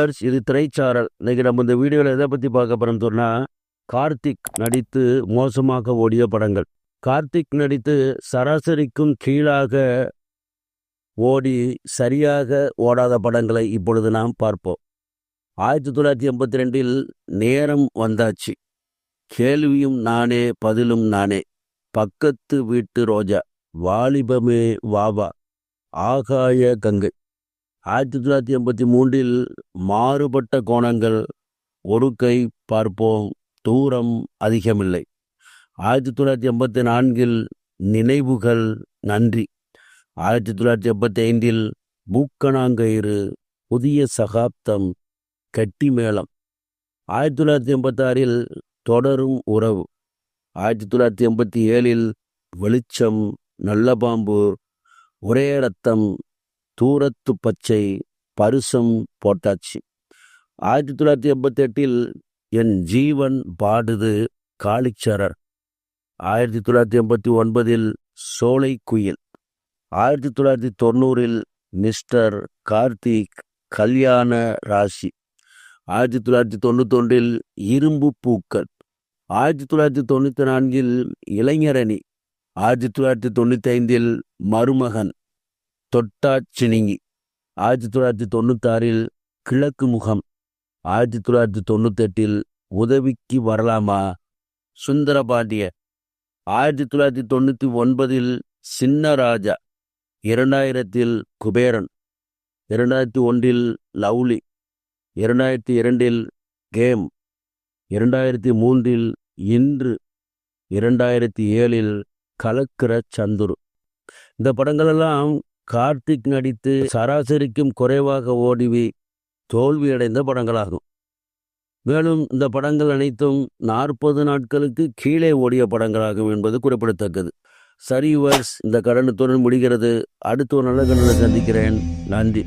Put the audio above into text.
Viewers, இது திரைச்சாரல். இன்னைக்கு நம்ம இந்த வீடியோவில் எதை பற்றி பார்க்க போகிறோம்னு சொன்னால், கார்த்திக் நடித்து மோசமாக ஓடிய படங்கள். கார்த்திக் நடித்து சராசரிக்கும் கீழாக ஓடி சரியாக ஓடாத படங்களை இப்பொழுது நாம் பார்ப்போம். 1982 நேரம் வந்தாச்சு, கேள்வியும் நானே பதிலும் நானே, பக்கத்து வீட்டு ரோஜா, வாலிபமே வாவா, ஆகாய கங்கை. 1983 மாறுபட்ட கோணங்கள், ஒரு கை பார்ப்போம், தூரம் அதிகமில்லை. 1984 நினைவுகள் நன்றி. 1985 மூக்கணாங்கயிறு, புதிய சகாப்தம், கட்டிமேளம். 1986 தொடரும் உறவு. 1987 வெளிச்சம், நல்ல பாம்பு, ஒரே ரத்தம், தூரத்து பச்சை, பருசம் போட்டாச்சு. 1988 என் ஜீவன் பாடுது, காளிச்சரர். 1989 சோலை குயில். 1990 மிஸ்டர் கார்த்திக், கல்யாண ராசி. 1991 இரும்பு பூக்கள். 1994 இளைஞரணி. 1995 மருமகன், தொட்டாச்சினிங்கி. 1996 கிழக்கு முகம். 1998 உதவிக்கு வரலாமா, சுந்தரபாண்டிய. 1999 சின்னராஜா. 2000 குபேரன். 2001 லவ்லி. 2002 கேம். 2003 இன்று. 2007 கலக்கிற சந்துரு. இந்த படங்களெல்லாம் கார்த்திக் நடித்து சராசரிக்கும் குறைவாக ஓடி தோல்வியடைந்த படங்களாகும். மேலும் இந்த படங்கள் அனைத்தும் 40 நாட்களுக்கு கீழே ஓடிய படங்களாகும் என்பது குறிப்பிடத்தக்கது. சரி வியூவர்ஸ், இந்த கடனுத்துடன் முடிகிறது. அடுத்த ஒரு நல்ல கடனை சந்திக்கிறேன். நன்றி.